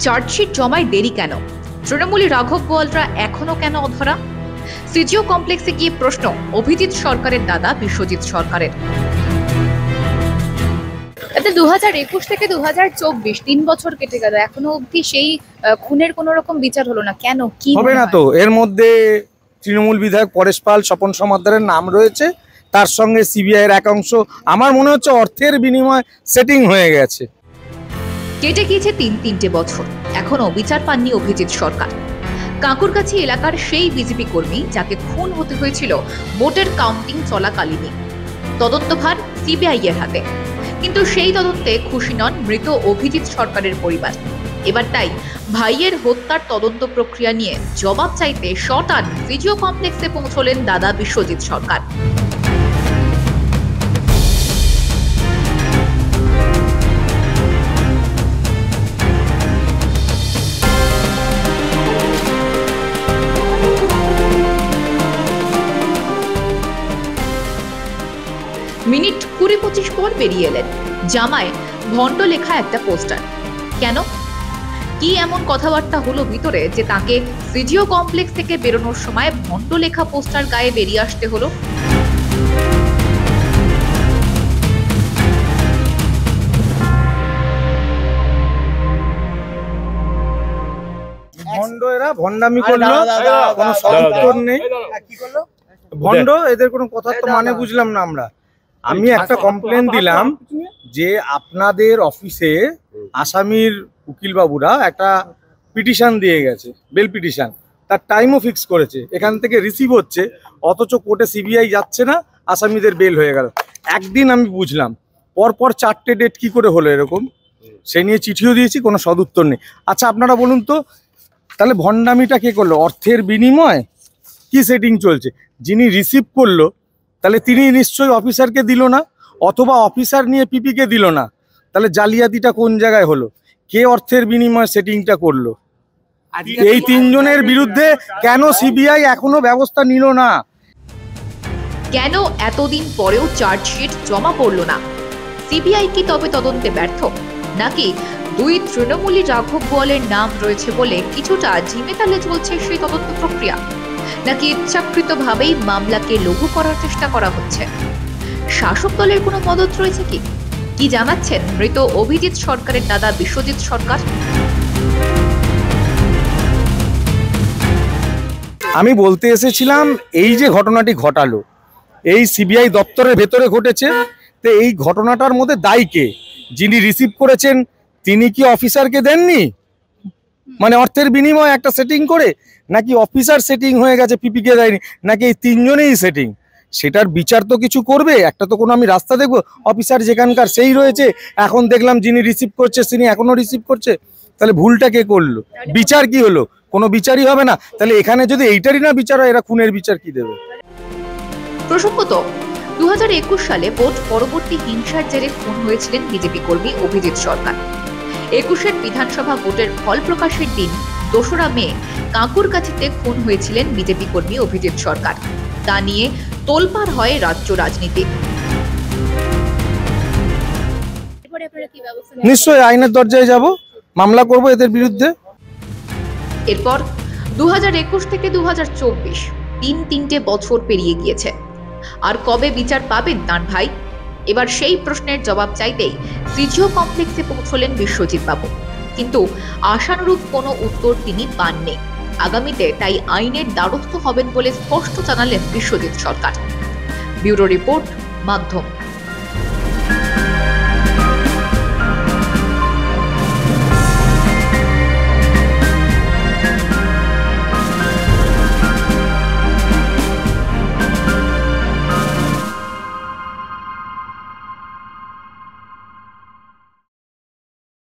Chargesheet জমায় দেরি কেন? তৃণমূলী রাঘব বোয়ালরা এখনো কেন অধরা? সিজিও কমপ্লেক্সে গিয়ে প্রশ্ন অভিজিৎ সরকারের দাদা বিশ্বজিৎ সরকারের। 2021 থেকে 2024 3 বছর কেটে গেল, এখনো অবধি সেই খুনের কোনো রকম বিচার হলো না। কেন? কি হবে না? তো এর মধ্যে তৃণমূল বিধায়ক পরেশ পাল, স্বপন সমাদ্দারের নাম রয়েছে, তার সঙ্গে সিবিআই এর একাংশ। আমার মনে হচ্ছে অর্থের বিনিময়ে সেটিং হয়ে গেছে। কেটে গিয়েছে 3 বছর, এখনো বিচার পাননি অভিজিৎ সরকার। কাঁকুরগাছি এলাকার সেই বিজেপি কর্মী যাকে খুন হতে হয়েছিল ভোটের কাউন্টিং চলাকালীনই। তদন্তভার সিবিআই এর হাতে, কিন্তু সেই তদন্তে খুশি নন মৃত অভিজিৎ সরকারের পরিবার। এবার তাই ভাইয়ের হত্যার তদন্ত প্রক্রিয়া নিয়ে জবাব চাইতে শটান সিজিও কমপ্লেক্সে পৌঁছলেন দাদা বিশ্বজিৎ সরকার। মিনিট 20-25 পর বেরিয়ে এলেন, জামায় ভণ্ড লেখা একটা পোস্টার। কেন? কি এমন কথাবার্তা হলো ভিতরে যে তাকে সিজিও কমপ্লেক্স থেকে বেরোনোর সময় ভণ্ড লেখা পোস্টার গায়ে বেরিয়ে আসতে হলো? ভণ্ড এরা ভণ্ডামি করলো, কোনো সদুত্তর নেই। ভণ্ড এদের কোনো কথা তো মানে বুঝলাম না আমরা। আমি একটা কমপ্লেন দিলাম যে আপনাদের অফিসে আসামির উকিল বাবুরা একটা পিটিশন দিয়ে গেছে, বেল পিটিশন, তার টাইমও ফিক্স করেছে, এখান থেকে রিসিভ হচ্ছে, অথচ কোর্টে সিবিআই যাচ্ছে না, আসামিদের বেল হয়ে গেল। একদিন আমি বুঝলাম, পরপর 4টে ডেট কি করে হলো এরকম? সে নিয়ে চিঠিও দিয়েছি, কোনো সদুত্তর নেই। আচ্ছা আপনারা বলুন তো, তাহলে ভণ্ডামিটা কে করলো? অর্থের বিনিময় কি সেটিং চলছে? যিনি রিসিভ করলো তাহলে তিনি নিশ্চয়ই অফিসারকে দিল না, অথবা অফিসার নিয়ে পিপিকে দিল না। তাহলে জালিয়াতিটা কোন জায়গায় হলো? কে অর্থের বিনিময় সেটিংটা করলো? এই 3 জনের বিরুদ্ধে কেন সিবিআই এখনো ব্যবস্থা নিল না? কেন এতদিন পরেও চার্জশিট জমা পড়লো না? সিবিআই কি তবে তদন্তে ব্যর্থ, নাকি দুই তৃণমূলী রাঘব বোয়ালের নাম রয়েছে বলে কিছুটা ঝিমেতালে চলছে সেই তদন্ত প্রক্রিয়া, নাকি ইচ্ছাকৃতভাবেই মামলাকে লঘু করার চেষ্টা করা হচ্ছে? শাসক দলের কোনো মদত রয়েছে কি? কি জানাচ্ছেন মৃত অভিজিৎ সরকারের দাদা বিশ্বজিৎ সরকার? আমি বলতে এসেছিলাম, এই যে ঘটনাটি ঘটালো এই সিবিআই দপ্তরের ভেতরে ঘটেছে, তো এই ঘটনাটার মধ্যে দায়ী কে? যিনি রিসিভ করেছেন তিনি কি অফিসারকে দেননি? মানে অর্থের বিনিময়ে একটা সেটিং করে, নাকি অফিসার সেটিং হয়ে গেছে পিপিকে দেয়নি, নাকি এই 3 জনেই সেটিং? সেটার বিচার তো কিছু করবে, একটা তো কোনো আমি রাস্তা দেখবো। অফিসার যেখানকার সেই রয়েছে, এখন দেখলাম যিনি রিসিভ করছে তিনি এখনো রিসিভ করছে, তাহলে ভুলটা কে করলো? বিচার কি হলো? কোনো বিচারই হবে না। তাহলে এখানে যদি এইটারই না বিচার হয়, এরা খুনের বিচার কি দেবে? প্রসঙ্গত 2021 সালে ভোট পরবর্তী হিংসার জেরে খুন হয়েছিলেন বিজেপি কর্মী অভিজিৎ সরকার। 21-এর বিধানসভা ভোটের ফল প্রকাশের দিন 2রা মে কাঁকুরগাছিতে খুন হয়েছিলেন বিজেপি কর্মী অভিজিৎ সরকার। তা নিয়ে তোলপাড় হয় রাজ্য রাজনীতি। নিশ্চয়ই আইনের দরজায় যাব, মামলা করব এদের বিরুদ্ধে। এরপর 2021 থেকে 2024 3 বছর পেরিয়ে গিয়েছে। আর কবে বিচার পাবেন তাঁর ভাই? এবার সেই প্রশ্নের জবাব চাইতেই সিজিও কমপ্লেক্সে পৌঁছলেন বিশ্বজিৎ বাবু, কিন্তু আশানুরূপ কোনো উত্তর তিনি পাননি। আগামীতে তাই আইনের দ্বারস্থ হবেন বলে স্পষ্ট জানালেন বিশ্বজিৎ সরকার। ব্যুরো রিপোর্ট, মাধ্যম।